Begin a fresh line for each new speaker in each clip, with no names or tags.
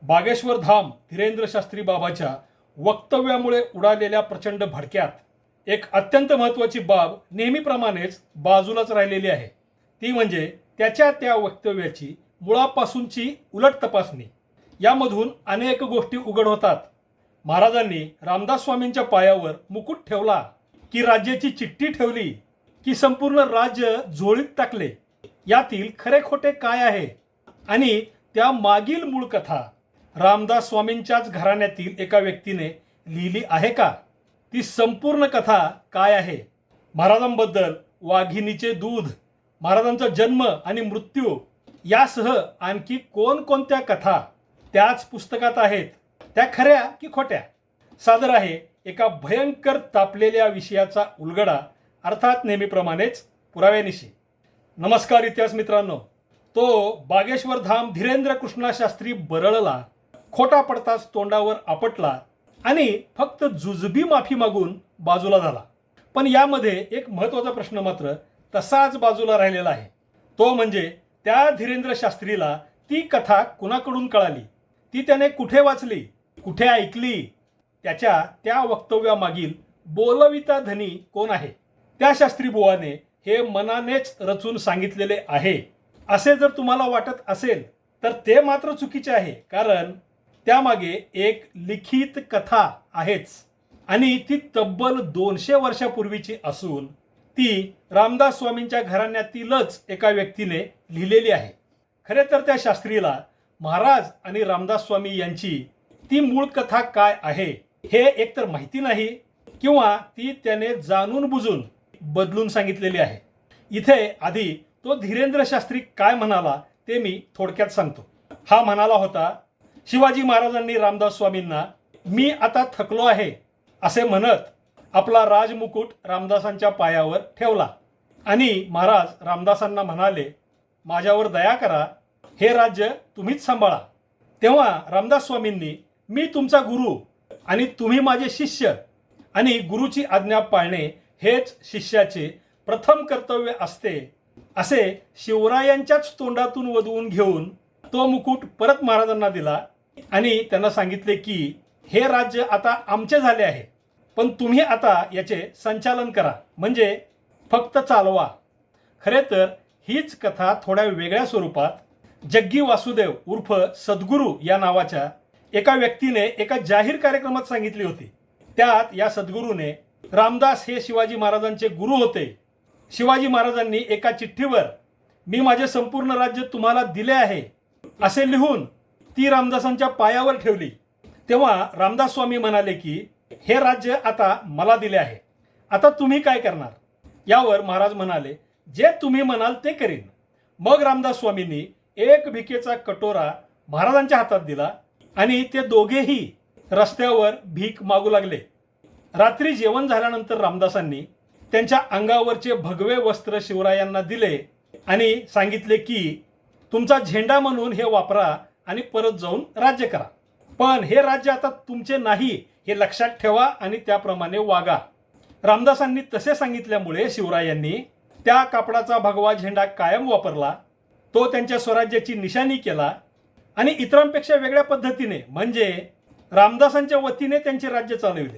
बागेश्वर धाम धीरेंद्र शास्त्री बाबाच्या वक्तव्यामुळे उडालेल्या प्रचंड भडक्यात एक अत्यंत महत्त्वाची बाब नेहमीप्रमाणेच बाजूलाच राहिलेली आहे. ती म्हणजे त्याच्या त्या वक्तव्याची मुळापासूनची उलट तपासणी. यामधून अनेक गोष्टी उघड होतात. महाराजांनी रामदास स्वामींच्या पायावर मुकुट ठेवला की राज्याची चिठ्ठी ठेवली की संपूर्ण राज्य झोळीत टाकले, यातील खरे खोटे काय आहे आणि त्या मागील मूळ कथा रामदास स्वामींच्याच घराण्यातील एका व्यक्तीने लिहिली आहे का? ती संपूर्ण कथा काय आहे? महाराजांबद्दल वाघिणीचे दूध, महाराजांचा जन्म आणि मृत्यू यासह आणखी कोणकोणत्या कथा त्याच पुस्तकात आहेत, त्या खऱ्या की खोट्या? सादर आहे एका भयंकर तापलेल्या विषयाचा उलगडा, अर्थात नेहमीप्रमाणेच पुराव्यानिशी. नमस्कार इतिहास मित्रांनो. तो बागेश्वर धाम धीरेंद्र कृष्णा शास्त्री बरळला, खोटा पडताच तोंडावर आपटला आणि फक्त जुजबी माफी मागून बाजूला झाला. पण यामध्ये एक महत्त्वाचा प्रश्न मात्र तसाच बाजूला राहिलेला आहे. तो म्हणजे त्या धीरेंद्र शास्त्रीला ती कथा कुणाकडून कळाली, ती त्याने कुठे वाचली, कुठे ऐकली, त्याच्या त्या वक्तव्यामागील बोलविता धनी कोण आहे? त्या शास्त्री बुवाने हे मनानेच रचून सांगितलेले आहे असे जर तुम्हाला वाटत असेल तर ते मात्र चुकीचे आहे. कारण त्यामागे एक लिखित कथा आहेच आणि ती तब्बल 200 वर्षापूर्वीची असून ती रामदास स्वामींच्या घराण्यातीलच एका व्यक्तीने लिहिलेली आहे. खरे तर त्या शास्त्रीला महाराज आणि रामदास स्वामी यांची ती मूळ कथा काय आहे हे एकतर माहिती नाही किंवा ती त्याने जाणून बुजून बदलून सांगितलेली आहे. इथे आधी तो धीरेंद्र शास्त्री काय म्हणाला ते मी थोडक्यात सांगतो. हा म्हणाला होता, शिवाजी महाराजांनी रामदास स्वामींना मी आता थकलो आहे असे म्हणत आपला राजमुकुट रामदासांच्या पायावर ठेवला आणि महाराज रामदासांना म्हणाले, माझ्यावर दया करा, हे राज्य तुम्हीच सांभाळा. तेव्हा रामदास स्वामींनी मी तुमचा गुरु आणि तुम्ही माझे शिष्य आणि गुरुची आज्ञा पाळणे हेच शिष्याचे प्रथम कर्तव्य असते असे शिवरायांच्याच तोंडातून वदवून घेऊन तो मुकुट परत महाराजांना दिला आणि त्यांना सांगितले की हे राज्य आता आमचे झाले आहे, पण तुम्ही आता याचे संचालन करा, म्हणजे फक्त चालवा. खरे तर हीच कथा थोड्या वेगळ्या स्वरूपात जग्गी वासुदेव उर्फ सद्गुरू या नावाच्या एका व्यक्तीने एका जाहीर कार्यक्रमात सांगितली होती. त्यात या सद्गुरूने रामदास हे शिवाजी महाराजांचे गुरु होते. शिवाजी महाराजांनी एका चिठ्ठीवर मी माझे संपूर्ण राज्य तुम्हाला दिले आहे असे लिहून ती रामदासांच्या पायावर ठेवली. तेव्हा रामदास स्वामी म्हणाले की हे राज्य आता मला दिले आहे, आता तुम्ही काय करणार? यावर महाराज म्हणाले, जे तुम्ही म्हणाल ते करीन. मग रामदास स्वामींनी एक भिकेचा कटोरा महाराजांच्या हातात दिला आणि ते दोघेही रस्त्यावर भीक मागू लागले. रात्री जेवण झाल्यानंतर रामदासांनी त्यांच्या अंगावरचे भगवे वस्त्र शिवरायांना दिले आणि सांगितले की तुमचा झेंडा म्हणून हे वापरा आणि परत जाऊन राज्य करा. पण हे राज्य आता तुमचे नाही हे लक्षात ठेवा आणि त्याप्रमाणे वागा. रामदासांनी तसे सांगितल्यामुळे शिवरायांनी त्या कापडाचा भगवा झेंडा कायम वापरला. तो त्यांच्या स्वराज्याची निशाणी केला आणि इतरांपेक्षा वेगळ्या पद्धतीने म्हणजे रामदासांच्या वतीने त्यांचे राज्य चालविले.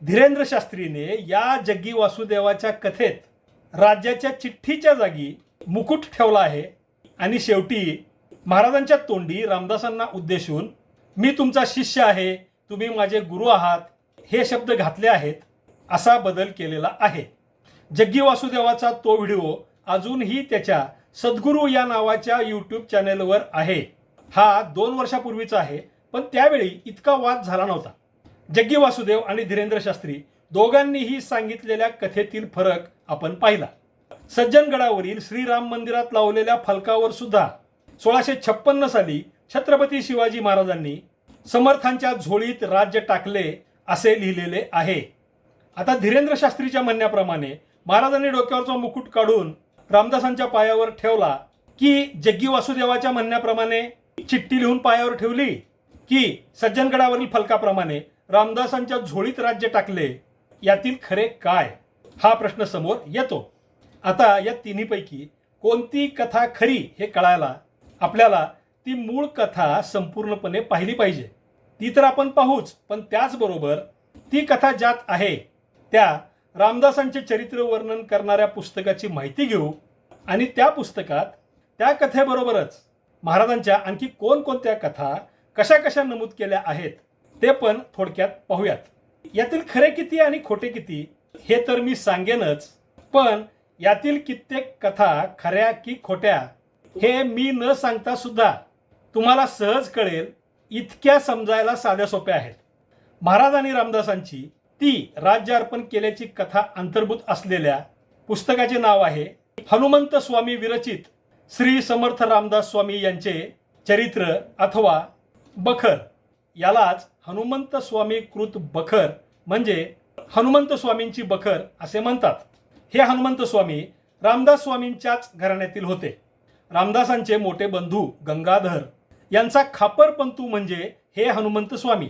धीरेंद्र शास्त्रीने या जग्गी वासुदेवाच्या कथेत राज्याच्या चिठ्ठीच्या जागी मुकुट ठेवला आहे आणि शेवटी महाराजांच्या तोंडी रामदासांना उद्देशून मी तुमचा शिष्य आहे, तुम्ही माझे गुरु आहात हे शब्द घातले आहेत असा बदल केलेला आहे. जग्गी वासुदेवाचा तो व्हिडिओ अजूनही त्याच्या सद्गुरू या नावाच्या यूट्यूब चॅनेलवर आहे. हा 2 वर्षापूर्वीचा आहे, पण त्यावेळी इतका वाद झाला नव्हता. जग्गी वासुदेव आणि धीरेंद्र शास्त्री दोघांनीही सांगितलेल्या कथेतील फरक आपण पाहिला. सज्जनगडावरील श्रीराम मंदिरात लावलेल्या फलकावर सुद्धा 1656 साली छत्रपती शिवाजी महाराजांनी समर्थांच्या झोळीत राज्य टाकले असे लिहिलेले आहे. आता धीरेंद्र शास्त्रीच्या म्हणण्याप्रमाणे महाराजांनी डोक्यावरचा मुकुट काढून रामदासांच्या पायावर ठेवला की जग्गी वासुदेवाच्या म्हणण्याप्रमाणे चिठ्ठी लिहून पायावर ठेवली की सज्जनगडावरील फलकाप्रमाणे रामदासांच्या झोळीत राज्य टाकले, यातील खरे काय हा प्रश्न समोर येतो. आता या तिन्हीपैकी कोणती कथा खरी हे कळायला आपल्याला ती मूळ कथा संपूर्णपणे पाहिली पाहिजे. ती तर आपण पाहूच, पण त्याचबरोबर ती कथा ज्यात आहे त्या रामदासांचे चरित्र वर्णन करणाऱ्या पुस्तकाची माहिती घेऊ आणि त्या पुस्तकात त्या कथेबरोबरच महाराजांच्या आणखी कोणकोणत्या कथा कशा कशा नमूद केल्या आहेत ते पण थोडक्यात पाहूयात. यातील खरे किती आणि खोटे किती हे तर मी सांगेनच, पण यातील कित्येक कथा खऱ्या की खोट्या हे मी न सांगता सुद्धा तुम्हाला सहज कळेल इतक्या समजायला साध्या सोप्या आहेत. महाराज आणि रामदासांची ती राज्य अर्पण केल्याची कथा अंतर्भूत असलेल्या पुस्तकाचे नाव आहे हनुमंत स्वामी विरचित श्री समर्थ रामदास स्वामी यांचे चरित्र अथवा बखर. यालाच हनुमंत स्वामी कृत बखर म्हणजे हनुमंत स्वामींची बखर असे म्हणतात. हे हनुमंत स्वामी रामदास स्वामींच्याच घराण्यातील होते. रामदासांचे मोठे बंधू गंगाधर यांचा खापरपंतू म्हणजे हे हनुमंत स्वामी.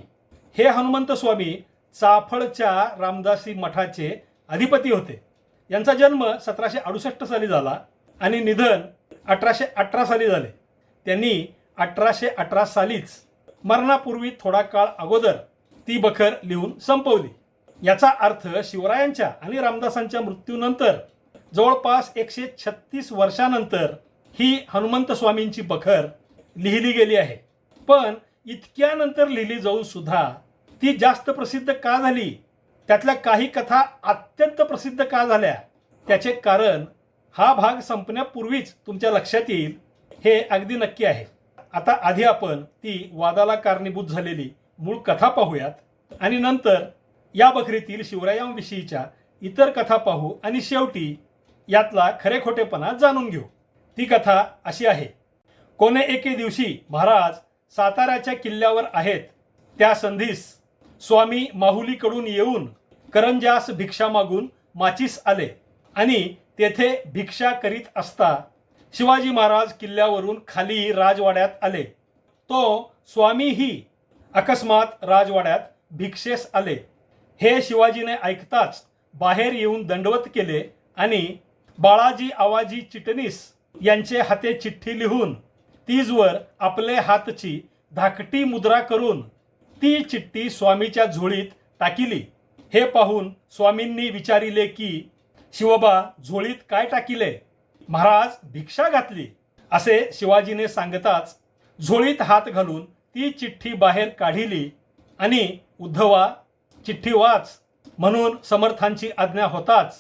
हे हनुमंत स्वामी चाफळच्या रामदासी मठाचे अधिपती होते. यांचा जन्म 1768 साली झाला आणि निधन 1818 साली झाले. त्यांनी 1818 सालीच मरणापूर्वी थोडा काळ अगोदर ती बखर लिहून संपवली. याचा अर्थ शिवरायांच्या आणि रामदासांच्या मृत्यूनंतर जवळपास 136 वर्षानंतर ही हनुमंत स्वामींची बखर लिहिली गेली आहे. पण इतक्यानंतर लिहिली जाऊन सुद्धा ती जास्त प्रसिद्ध का झाली, त्यातल्या काही कथा अत्यंत प्रसिद्ध का झाल्या, त्याचे कारण हा भाग संपण्यापूर्वीच तुमच्या लक्षात येईल हे अगदी नक्की आहे. आता आधी आपण ती वादाला कारणीभूत झालेली मूळ कथा पाहूयात आणि नंतर या बखरीतील शिवरायांविषयीच्या इतर कथा पाहू आणि शेवटी यातला खरे खोटेपणा जाणून घेऊ. ती कथा अशी आहे. कोणे एके दिवशी महाराज साताऱ्याच्या किल्ल्यावर आहेत. त्या संधीस स्वामी माहुलीकडून येऊन करंजास भिक्षा मागून माचीस आले आणि तेथे भिक्षा करीत असता शिवाजी महाराज किल्ल्यावरून खाली राजवाड्यात आले. तो स्वामीही अकस्मात राजवाड्यात भिक्षेस आले. हे शिवाजीने ऐकताच बाहेर येऊन दंडवत केले आणि बाळाजी आवाजी चिटणीस यांचे हाते चिठ्ठी लिहून तीजवर आपले हातची धाकटी मुद्रा करून ती चिठ्ठी स्वामीच्या झोळीत टाकिली. हे पाहून स्वामींनी विचारिले की शिवबा झोळीत काय टाकिले. महाराज भिक्षा घातली असे शिवाजीने सांगताच झोळीत हात घालून ती चिठ्ठी बाहेर काढिली आणि उद्धवा चिठ्ठी वाच म्हणून समर्थांची आज्ञा होताच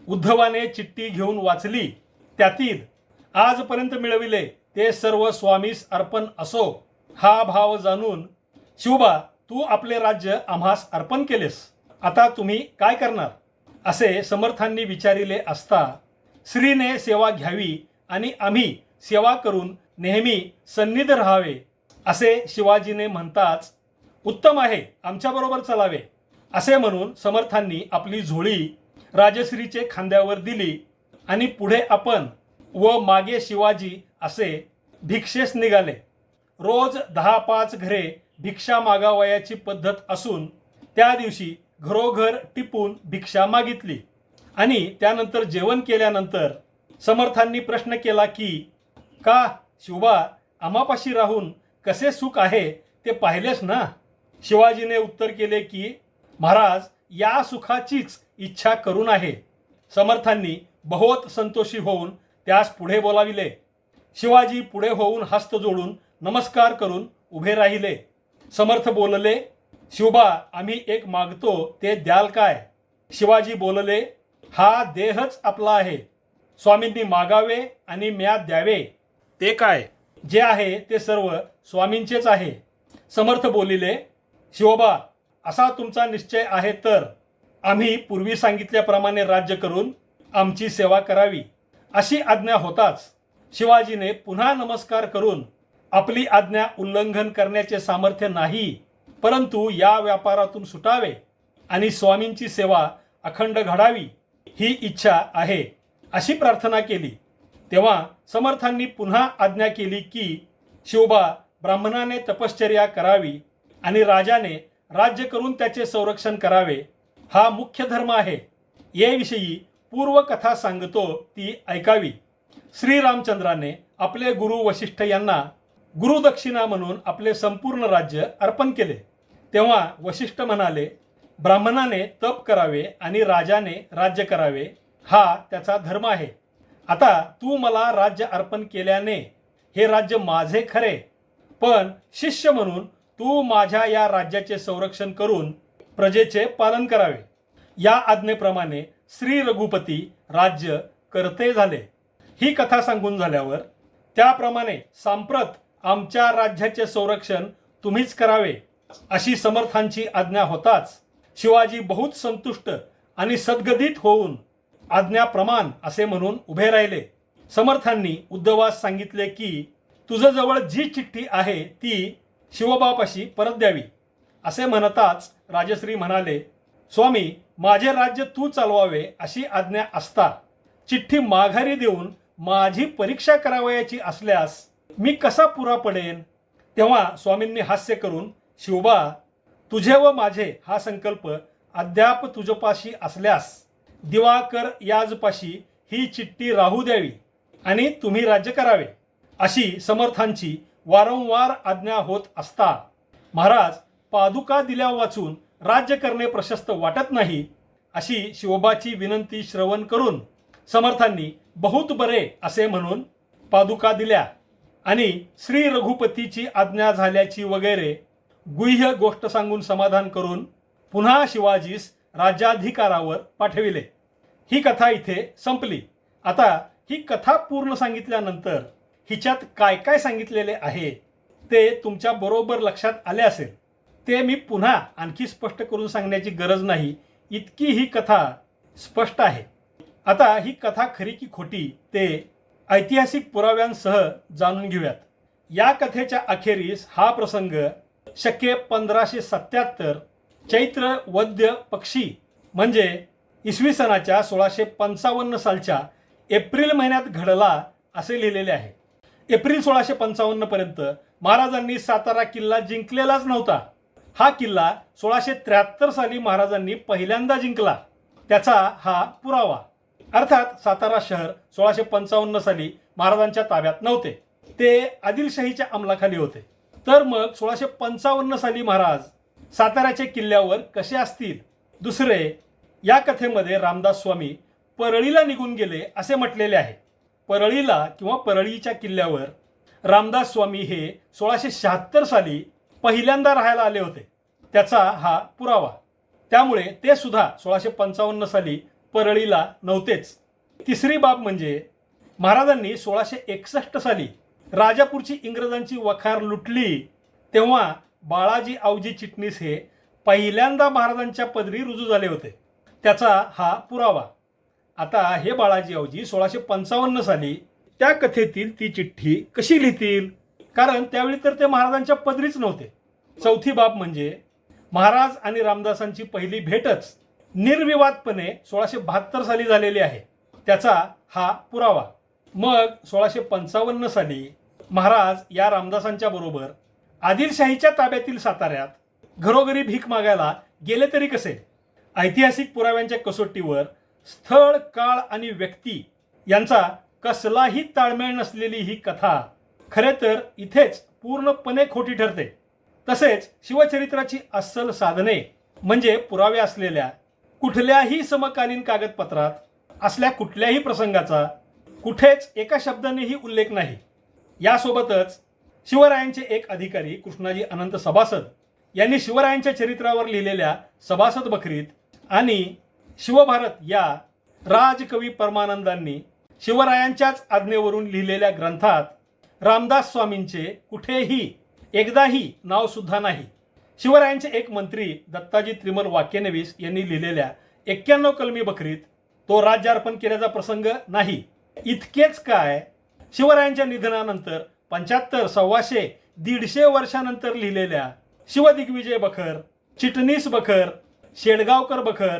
उद्धवाने चिठ्ठी घेऊन वाचली. त्यातील आजपर्यंत मिळविले ते सर्व स्वामीस अर्पण असो हा भाव जाणून शिवबा तू आपले राज्य आम्हास अर्पण केलेस, आता तुम्ही काय करणार असे समर्थांनी विचारिले असता श्रीने सेवा घ्यावी आणि आम्ही सेवा करून नेहमी सन्निध राहावे असे शिवाजीने म्हणताच उत्तम आहे, आमच्याबरोबर चलावे असे म्हणून समर्थांनी आपली झोळी राजश्रीचे खांद्यावर दिली आणि पुढे आपण व मागे शिवाजी असे भिक्षेस निघाले. रोज 10-5 घरे भिक्षा मागावयाची पद्धत असून त्या दिवशी घरोघर टिपून भिक्षा मागितली आणि त्यानंतर जेवण केल्यानंतर समर्थांनी प्रश्न केला की का शिवबा आम्हापाशी राहून कसे सुख आहे ते पाहिलेस ना. शिवाजीने उत्तर केले की महाराज या सुखाचीच इच्छा करून आहे. समर्थांनी बहुत संतोषी होऊन त्यास पुढे बोलाविले. शिवाजी पुढे होऊन हस्त जोडून नमस्कार करून उभे राहिले. समर्थ बोलले शिवबा आम्ही एक मागतो ते द्याल काय. शिवाजी बोलले हा देहच आपला आहे, स्वामींनी मागावे आणि म्या द्यावे. ते काय. जे आहे ते सर्व स्वामींचेच आहे. समर्थ बोलिले शिवबा असा तुमचा निश्चय आहे तर आम्ही पूर्वी सांगितल्याप्रमाणे राज्य करून आमची सेवा करावी अशी आज्ञा होताच शिवाजीने पुन्हा नमस्कार करून आपली आज्ञा उल्लंघन करण्याचे सामर्थ्य नाही, परंतु या व्यापारातून सुटावे आणि स्वामींची सेवा अखंड घडावी ही इच्छा आहे अशी प्रार्थना केली. तेव्हा समर्थांनी पुन्हा आज्ञा केली की शिवबा ब्राह्मणाने तपश्चर्या करावी आणि राजाने राज्य करून त्याचे संरक्षण करावे हा मुख्य धर्म आहे. याविषयी पूर्व कथा सांगतो ती ऐकावी. श्रीरामचंद्राने आपले गुरु वशिष्ठ यांना गुरुदक्षिणा म्हणून आपले संपूर्ण राज्य अर्पण केले. तेव्हा वशिष्ठ म्हणाले, ब्राह्मणाने तप करावे आणि राजाने राज्य करावे, हा त्याचा धर्म आहे. आता तू मला राज्य अर्पण केल्याने हे राज्य माझे खरे, पण शिष्य म्हणून तू माझ्या या राज्याचे संरक्षण करून प्रजेचे पालन करावे. या आज्ञेप्रमाणे श्री रघुपती राज्य करते झाले. ही कथा सांगून झाल्यावर त्याप्रमाणे सांप्रत आमच्या राज्याचे संरक्षण तुम्हीच करावे अशी समर्थांची आज्ञा होताच शिवाजी बहुत संतुष्ट आणि सद्गदित होऊन आज्ञाप्रमाण असे म्हणून उभे राहिले. समर्थांनी उद्धवास सांगितले की तुझ्याजवळ जी चिठ्ठी आहे ती शिवबापाशी परत द्यावी. असे म्हणताच राजश्री म्हणाले, स्वामी, माझे राज्य तू चालवावे अशी आज्ञा असता चिठ्ठी माघारी देऊन माझी परीक्षा करावयाची असल्यास मी कसा पुरा पडेन. तेव्हा स्वामींनी हास्य करून, शिवबा, तुझे व माझे हा संकल्प अद्याप तुझपाशी असल्यास दिवाकर याजपाशी ही चिठ्ठी राहू द्यावी आणि तुम्ही राज्य करावे अशी समर्थांची वारंवार आज्ञा होत असता महाराज पादुका दिल्या वाचून राज्य करणे प्रशस्त वाटत नाही अशी शिवबाची विनंती श्रवण करून समर्थांनी बहुत बरे असे म्हणून पादुका दिल्या आणि श्री रघुपतीची आज्ञा झाल्याची वगैरे गुह्य गोष्ट सांगून समाधान करून पुन्हा शिवाजीस राज्याधिकारावर पाठविले. ही कथा इथे संपली. आता ही कथा पूर्ण सांगितल्यानंतर हिच्यात काय काय सांगितलेले आहे ते तुमच्या बरोबर लक्षात आले असेल. ते मी पुन्हा आणखी स्पष्ट करून सांगण्याची गरज नाही, इतकी ही कथा स्पष्ट आहे. आता ही कथा खरी की खोटी ते ऐतिहासिक पुराव्यांसह जाणून घेऊयात. या कथेच्या अखेरीस हा प्रसंग शके 1577 चैत्र वद्य पक्षी म्हणजे इसवी सनाच्या 1655 सालच्या एप्रिल महिन्यात घडला असे लिहिलेले आहे. एप्रिल 1655 पर्यंत महाराजांनी सातारा किल्ला जिंकलेलाच नव्हता. हा किल्ला 1673 साली महाराजांनी पहिल्यांदा जिंकला, त्याचा हा पुरावा. अर्थात सातारा शहर 1655 साली महाराजांच्या ताब्यात नव्हते, ते आदिलशाहीच्या अंमलाखाली होते. तर मग 1655 साली महाराज साताऱ्याच्या किल्ल्यावर कसे असतील. दुसरे, या कथेमध्ये रामदास स्वामी परळीला निघून गेले असे म्हटलेले आहे. परळीला किंवा परळीच्या किल्ल्यावर रामदास स्वामी हे 1676 साली पहिल्यांदा राहायला आले होते, त्याचा हा पुरावा. त्यामुळे ते सुद्धा 1655 साली परळीला नव्हतेच. तिसरी बाब म्हणजे महाराजांनी 1661 साली राजापूरची इंग्रजांची वखार लुटली, तेव्हा बाळाजी आवजी चिटणीस हे पहिल्यांदा महाराजांच्या पदरी रुजू झाले होते, त्याचा हा पुरावा. आता हे बाळाजी आवजी 1655 साली त्या कथेतील ती चिठ्ठी कशी लिहितील, कारण त्यावेळी तर ते महाराजांच्या पदरीच नव्हते. चौथी बाब म्हणजे महाराज आणि रामदासांची पहिली भेटच निर्विवादपणे 1672 साली झालेली आहे, त्याचा हा पुरावा. मग 1655 साली महाराज या रामदासांच्या बरोबर आदिलशाहीच्या ताब्यातील साताऱ्यात घरोघरी भीक मागायला गेले तरी कसे. ऐतिहासिक पुराव्यांच्या कसोटीवर स्थळ, काळ आणि व्यक्ती यांचा कसलाही ताळमेळ नसलेली ही कथा खरे तर इथेच पूर्णपणे खोटी ठरते. तसेच शिवचरित्राची अस्सल साधने म्हणजे पुरावे असलेल्या कुठल्याही समकालीन कागदपत्रात असल्या कुठल्याही प्रसंगाचा कुठेच एका शब्दानेही उल्लेख नाही. यासोबतच शिवरायांचे एक अधिकारी कृष्णाजी अनंत सभासद यांनी शिवरायांच्या चरित्रावर लिहिलेल्या सभासद बखरीत आणि शिवभारत या राजकवी परमानंदांनी शिवरायांच्याच आज्ञेवरून लिहिलेल्या ग्रंथात रामदास स्वामींचे कुठेही एकदाही नाव सुद्धा नाही. शिवरायांचे एक मंत्री दत्ताजी त्रिमल वाक्यनवीस यांनी लिहिलेल्या 91 कलमी बखरीत तो राज्यार्पण केल्याचा प्रसंग नाही. इतकेच काय, शिवरायांच्या निधनानंतर 75, 125, 150 वर्षानंतर लिहिलेल्या शिवदिग्विजय बखर, चिटणीस बखर, शेडगावकर बखर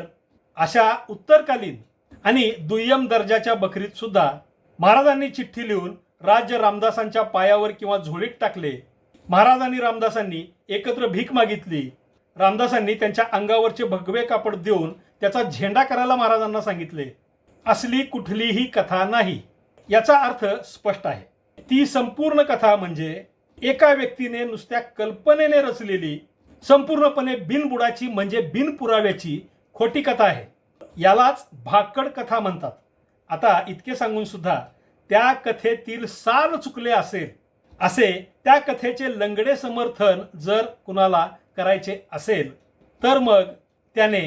अशा उत्तरकालीन आणि दुय्यम दर्जाच्या बखरीत सुद्धा महाराजांनी चिठ्ठी लिहून राज्य रामदासांच्या पायावर किंवा झोळीत टाकले. महाराजांनी रामदासांनी एकत्र भीक मागितली. रामदासांनी त्यांच्या अंगावरचे भगवे कापड देऊन त्याचा झेंडा करायला महाराजांना सांगितले. असली कुठलीही कथा नाही. याचा अर्थ स्पष्ट आहे. ती संपूर्ण कथा म्हणजे एका व्यक्तीने नुसत्या कल्पनेने रचलेली संपूर्णपणे बिनबुडाची म्हणजे बिनपुराव्याची खोटी कथा आहे. यालाच भाकड कथा म्हणतात. आता इतके सांगून सुद्धा त्या कथेतील सार चुकले असेल असे त्या कथेचे लंगडे समर्थन जर कुणाला करायचे असेल तर मग त्याने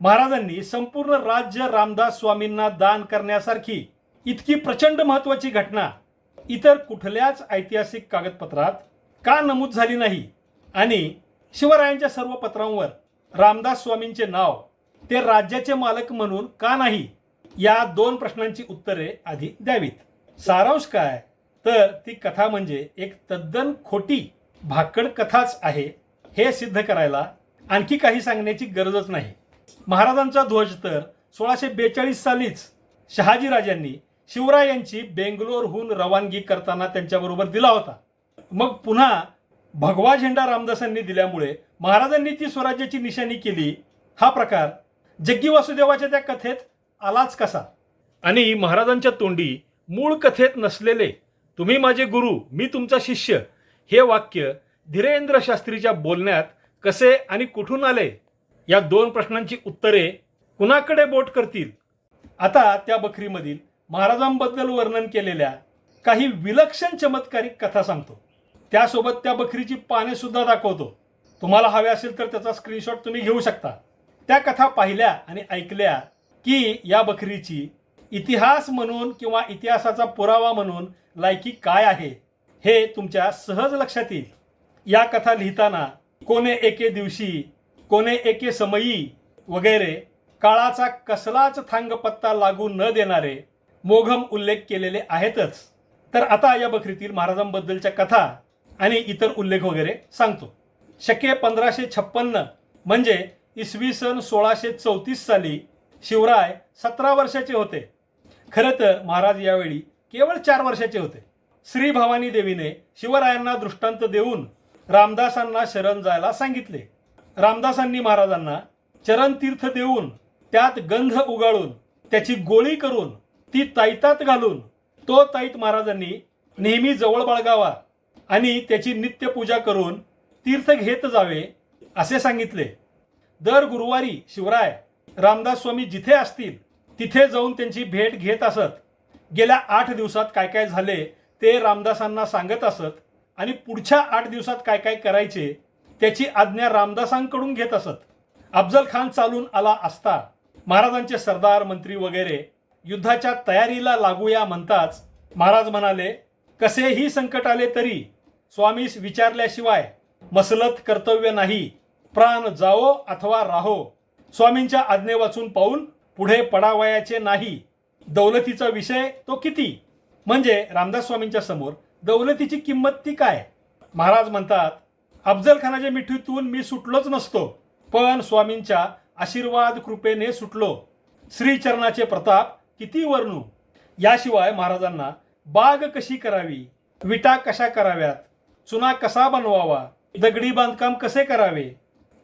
महाराजांनी संपूर्ण राज्य रामदास स्वामींना दान करण्यासारखी इतकी प्रचंड महत्त्वाची घटना इतर कुठल्याच ऐतिहासिक कागदपत्रात का नमूद झाली नाही आणि शिवरायांच्या सर्व पत्रांवर रामदास स्वामींचे नाव ते राज्याचे मालक म्हणून का नाही, या दोन प्रश्नांची उत्तरे आधी द्यावीत. सारांश काय तर ती कथा म्हणजे एक तद्दन खोटी भाकड कथाच आहे हे सिद्ध करायला आणखी काही सांगण्याची गरजच नाही. महाराजांचा ध्वज तर 1642 सालीच शहाजीराजांनी शिवरायांची बेंगलोरहून रवानगी करताना त्यांच्याबरोबर दिला होता. मग पुन्हा भगवा झेंडा रामदासांनी दिल्यामुळे महाराजांनी ती स्वराज्याची निशाणी केली. हा प्रकार जग्गी वासुदेवाच्या त्या कथेत आलाच कसा? आणि महाराजांच्या तोंडी मूळ कथेत नसलेले तुम्ही माझे गुरु मी तुमचा शिष्य हे वाक्य धीरेंद्र शास्त्रीच्या बोलण्यात कसे आणि कुठून आले, या दोन प्रश्नांची उत्तरे कुणाकडे बोट करतील? आता त्या बखरीमधील महाराजांबद्दल वर्णन केलेल्या काही विलक्षण चमत्कारिक कथा सांगतो. त्यासोबत त्या बखरीची पाने सुद्धा दाखवतो. तुम्हाला हवे असेल तर त्याचा स्क्रीनशॉट तुम्ही घेऊ शकता. त्या कथा पाहिल्या आणि ऐकल्या की या बखरीची इतिहास म्हणून किंवा इतिहासाचा पुरावा म्हणून लायकी काय आहे हे तुमच्या सहज लक्षात येईल. या कथा लिहिताना कोणे एके दिवशी कोणे एके समयी वगैरे काळाचा कसलाच थांगपत्ता लागू न देणारे मोघम उल्लेख केलेले आहेतच. तर आता या बखरीतील महाराजांबद्दलच्या कथा आणि इतर उल्लेख वगैरे सांगतो. शके 1556 म्हणजे इसवी सन 1634 साली शिवराय 17 वर्षाचे होते. खरं तर महाराज यावेळी केवळ 4 वर्षाचे होते. श्री भवानी देवीने शिवरायांना दृष्टांत देऊन रामदासांना शरण जायला सांगितले. रामदासांनी महाराजांना चरणतीर्थ देऊन त्यात गंध उगाळून त्याची गोळी करून ती ताईतात घालून तो ताईत महाराजांनी नेहमी जवळ बाळगावा आणि त्याची नित्य पूजा करून तीर्थ घेत जावे असे सांगितले. दर गुरुवारी शिवराय रामदास स्वामी जिथे असतील तिथे जाऊन त्यांची भेट घेत असत. गेल्या 8 दिवसात काय काय झाले ते रामदासांना सांगत असत आणि पुढच्या 8 दिवसात काय काय करायचे त्याची आज्ञा रामदासांकडून घेत असत. अफजल खान चालून आला असता महाराजांचे सरदार मंत्री वगैरे युद्धाच्या तयारीला लागूया म्हणताच महाराज म्हणाले, कसेही संकट आले तरी स्वामीस विचारल्याशिवाय मसलत कर्तव्य नाही. प्राण जाओ अथवा राहो. स्वामींच्या आज्ञे वाचून पाहून पुढे पडावयाचे नाही. दौलतीचा विषय तो किती? म्हणजे रामदास स्वामींच्या समोर दौलतीची किंमत ती काय? महाराज म्हणतात, अफजल खानाच्या मिठीतून मी सुटलोच नसतो, पण स्वामींच्या आशीर्वाद कृपेने सुटलो. श्रीचरणाचे प्रताप किती वर्णू. याशिवाय महाराजांना बाग कशी करावी, विटा कशा कराव्यात, चुना कसा बनवावा, दगडी बांधकाम कसे करावे,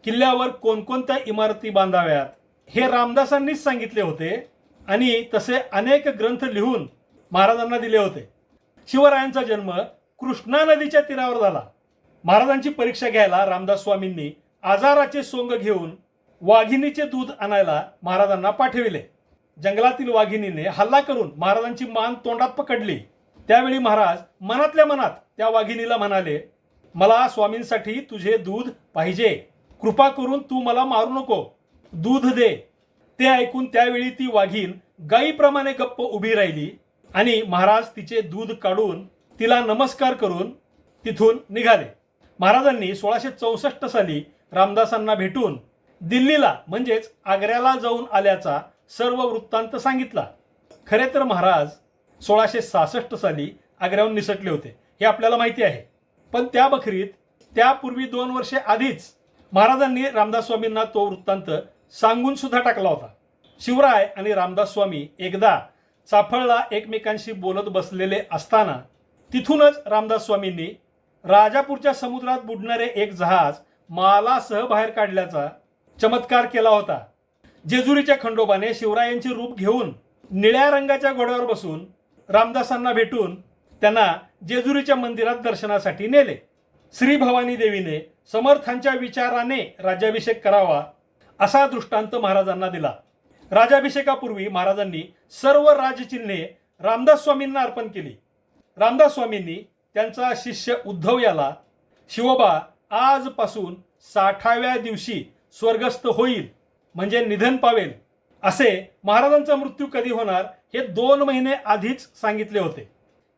किल्ल्यावर कोणकोणत्या इमारती बांधाव्यात हे रामदासांनीच सांगितले होते आणि तसे अनेक ग्रंथ लिहून महाराजांना दिले होते. शिवरायांचा जन्म कृष्णा नदीच्या तीरावर झाला. महाराजांची परीक्षा घ्यायला रामदास स्वामींनी आजाराचे सोंग घेऊन वाघिणीचे दूध आणायला महाराजांना पाठविले. जंगलातील वाघिणीने हल्ला करून महाराजांची मान तोंडात पकडली. त्यावेळी महाराज मनातल्या मनात त्या वाघिणीला म्हणाले, मला स्वामींसाठी तुझे दूध पाहिजे, कृपा करून तू मला मारू नको, दूध दे. ते ऐकून त्यावेळी ती वाघीण गायीप्रमाणे गप्प उभी राहिली आणि महाराज तिचे दूध काढून तिला नमस्कार करून तिथून निघाले. महाराजांनी 1664 साली रामदासांना भेटून दिल्लीला म्हणजेच आग्र्याला जाऊन आल्याचा सर्व वृत्तांत सांगितला. खरे तर महाराज 1666 साली आग्र्याहून निसटले होते हे आपल्याला माहिती आहे. पण त्या बखरीत त्यापूर्वी 2 वर्षे आधीच महाराजांनी रामदास स्वामींना तो वृत्तांत सांगून सुद्धा टाकला होता. शिवराय आणि रामदास स्वामी एकदा चाफळला एकमेकांशी बोलत बसलेले असताना तिथूनच रामदास स्वामींनी राजापूरच्या समुद्रात बुडणारे एक जहाज मालासह बाहेर काढल्याचा चमत्कार केला होता. जेजुरीच्या खंडोबाने शिवरायांचे रूप घेऊन निळ्या रंगाच्या घोड्यावर बसून रामदासांना भेटून त्यांना जेजुरीच्या मंदिरात दर्शनासाठी नेले. श्री भवानी देवीने समर्थांच्या विचाराने राज्याभिषेक करावा असा दृष्टांत महाराजांना दिला. राज्याभिषेकापूर्वी महाराजांनी सर्व राजचिन्हे रामदास स्वामींना अर्पण केली. रामदास स्वामींनी त्यांचा शिष्य उद्धव याला शिवबा आजपासून 60व्या दिवशी स्वर्गस्थ होईल म्हणजे निधन पावेल असे महाराजांचा मृत्यू कधी होणार हे 2 महिने आधीच सांगितले होते.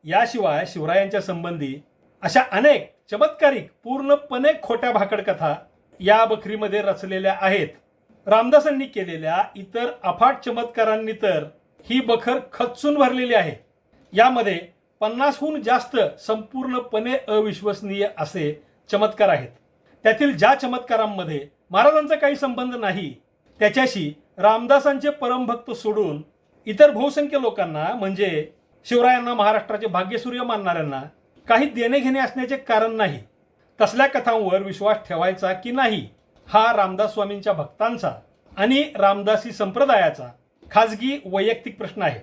याशिवाय शिवरायांच्या संबंधी अशा अनेक चमत्कारिक पूर्णपणे खोट्या भाकड कथा या बखरीमध्ये रचलेल्या आहेत. रामदासांनी केलेल्या इतर अफाट चमत्कारांनी तर ही बखर खच्चून भरलेली आहे. यामध्ये 50हून जास्त संपूर्णपणे अविश्वसनीय असे चमत्कार आहेत. त्यातील ज्या चमत्कारांमध्ये महाराजांचा काही संबंध नाही त्याच्याशी रामदासांचे परमभक्त सोडून इतर बहुसंख्य लोकांना म्हणजे शिवरायांना महाराष्ट्राचे भाग्यसूर्य मानणाऱ्यांना काही देणे घेणे असण्याचे कारण नाही. तसल्या कथांवर विश्वास ठेवायचा की नाही हा रामदास स्वामींच्या भक्तांचा आणि रामदासी संप्रदायाचा खाजगी वैयक्तिक प्रश्न आहे.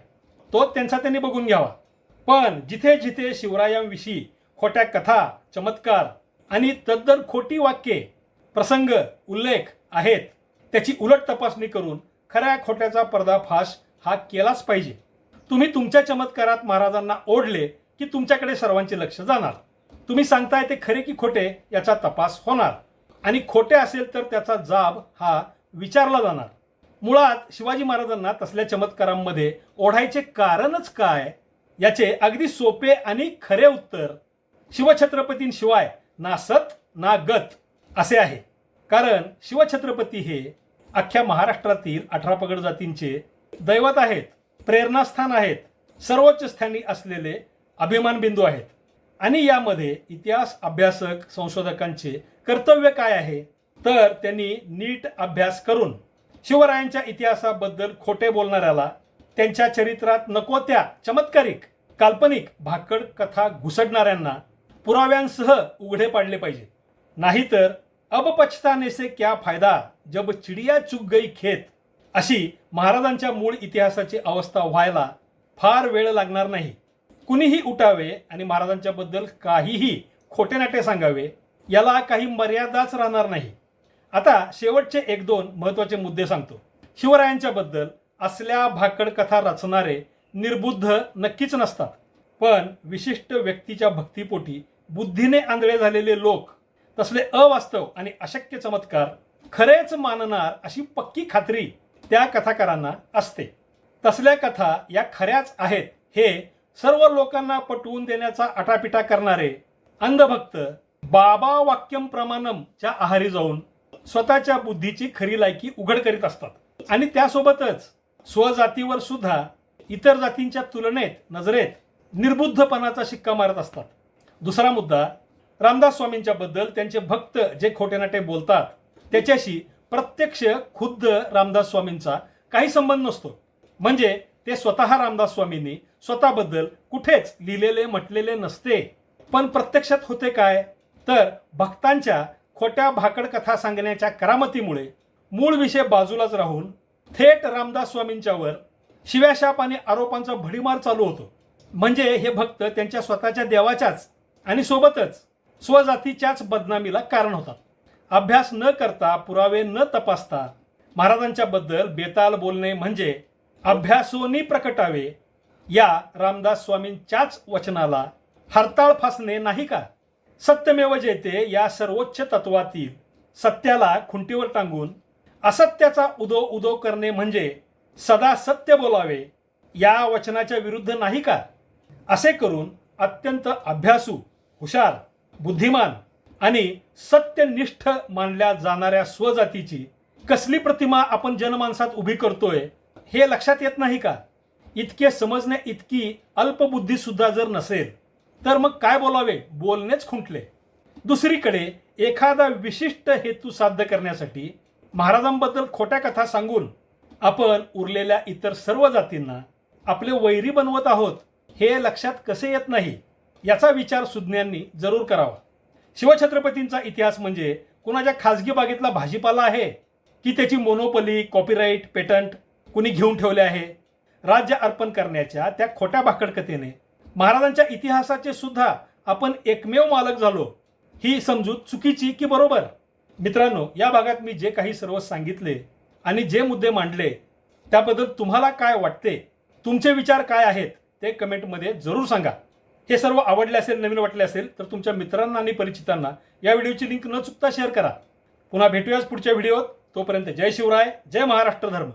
तो त्यांचा त्यांनी बघून घ्यावा. पण जिथे जिथे शिवरायांविषयी खोट्या कथा, चमत्कार आणि तद्दर खोटी वाक्ये, प्रसंग, उल्लेख आहेत त्याची उलट तपासणी करून खऱ्या खोट्याचा पर्दाफाश हा केलाच पाहिजे. तुम्ही तुमच्या चमत्कारात महाराजांना ओढले की तुमच्याकडे सर्वांचे लक्ष जाणार. तुम्ही सांगताय ते खरे की खोटे याचा तपास होणार आणि खोटे असेल तर त्याचा जाब हा विचारला जाणार. मुळात शिवाजी महाराजांना तसल्या चमत्कारांमध्ये ओढायचे कारणच काय याचे अगदी सोपे आणि खरे उत्तर शिवछत्रपतींशिवाय ना सत ना गत असे आहे. कारण शिवछत्रपती हे अख्ख्या महाराष्ट्रातील 18 पगड जातींचे दैवत आहेत, प्रेरणास्थान आहेत, सर्वोच्च स्थानी असलेले अभिमान बिंदू आहेत. आणि यामध्ये इतिहास अभ्यासक संशोधकांचे कर्तव्य काय आहे तर त्यांनी नीट अभ्यास करून शिवरायांच्या इतिहासाबद्दल खोटे बोलणाऱ्याला त्यांच्या चरित्रात नको त्या चमत्कारिक, काल्पनिक, भाकड कथा घुसडणाऱ्यांना पुराव्यांसह उघडे पाडले पाहिजे. नाहीतर अब पछताने से क्या फायदा जब चिडिया चुग गई खेत अशी महाराजांच्या मूळ इतिहासाची अवस्था व्हायला फार वेळ लागणार नाही. कुणीही उठावे आणि महाराजांच्या बद्दल काहीही खोटे नाटे सांगावे याला काही मर्यादाच राहणार नाही. आता शेवटचे 1-2 महत्त्वाचे मुद्दे सांगतो. शिवरायांच्या बद्दल असल्या भाकड कथा रचणारे निर्बुद्ध नक्कीच नसतात. पण विशिष्ट व्यक्तीच्या भक्तीपोटी बुद्धीने आंधळे झालेले लोक तसले अवास्तव आणि अशक्य चमत्कार खरेच मानणार अशी पक्की खात्री त्या कथाकारांना असते. तसल्या कथा या खऱ्याच आहेत हे सर्व लोकांना पटवून देण्याचा आटापिटा करणारे अंधभक्त बाबा वाक्यम प्रमाणम च्या आहारी जाऊन स्वतःच्या बुद्धीची खरी लायकी उघड करीत असतात. आणि त्यासोबतच स्वजातीवर सुद्धा इतर जातींच्या तुलनेत नजरेत निर्बुद्धपणाचा शिक्का मारत असतात. दुसरा मुद्दा, रामदास स्वामींच्या बद्दल त्यांचे भक्त जे खोटे नाटे बोलतात त्याच्याशी प्रत्यक्ष खुद्द रामदास स्वामींचा काही संबंध नसतो. म्हणजे ते स्वतः रामदास स्वामींनी स्वतःबद्दल कुठेच लिहिलेले म्हटलेले नसते. पण प्रत्यक्षात होते काय तर भक्तांच्या खोट्या भाकड कथा सांगण्याच्या करामतीमुळे मूळ विषय बाजूलाच राहून थेट रामदास स्वामींच्यावर शिव्याशाप आणि आरोपांचा भडीमार चालू होतो. म्हणजे हे भक्त त्यांच्या स्वतःच्या देवाच्याच आणि सोबतच स्वजातीच्याच बदनामीला कारण होतात. अभ्यास न करता, पुरावे न तपासता महाराजांच्या बद्दल बेताल बोलणे म्हणजे अभ्यासोनी प्रकटावे या रामदास स्वामींच्याच वचनाला हरताळ फासणे नाही का? सत्यमेव जयते या सर्वोच्च तत्वातील सत्याला खुंटीवर टांगून असत्याचा उदो उदो करणे म्हणजे सदा सत्य बोलावे या वचनाच्या विरुद्ध नाही का? असे करून अत्यंत अभ्यासू, हुशार, बुद्धिमान आणि सत्यनिष्ठ मानल्या जाणाऱ्या स्वजातीची कसली प्रतिमा आपण जनमानसात उभी करतोय हे लक्षात येत नाही का? इतके समजणे इतकी अल्पबुद्धी सुद्धा जर नसेल तर मग काय बोलावे, बोलणेच खुंटले. दुसरीकडे एखादा विशिष्ट हेतू साध्य करण्यासाठी महाराजांबद्दल खोट्या कथा सांगून आपण उरलेल्या इतर सर्व जातींना आपले वैरी बनवत आहोत हे लक्षात कसे येत नाही याचा विचार सुज्ञांनी जरूर करावा. शिवछत्रपतींचा इतिहास म्हणजे कुणाच्या खाजगी बागेतला भाजीपाला आहे की त्याची मोनोपली, कॉपीराईट, पेटंट कुणी घेऊन ठेवले आहे? राज्य अर्पण करण्याच्या त्या खोट्या भाकड कथेने महाराजांच्या इतिहासाचे सुद्धा आपण एकमेव मालक झालो ही समजूत चुकीची की बरोबर? मित्रांनो, या भागात मी जे काही सर्व सांगितले आणि जे मुद्दे मांडले त्याबद्दल तुम्हाला काय वाटते, तुमचे विचार काय आहेत ते कमेंटमध्ये जरूर सांगा. हे सर्व आवडले असेल, नवीन वाटले असेल तर तुमच्या मित्रांना आणि परिचितांना या व्हिडिओची लिंक न चुकता शेअर करा. पुन्हा भेटूयाच पुढच्या व्हिडिओत. तोपर्यंत जय शिवराय, जय महाराष्ट्र धर्म.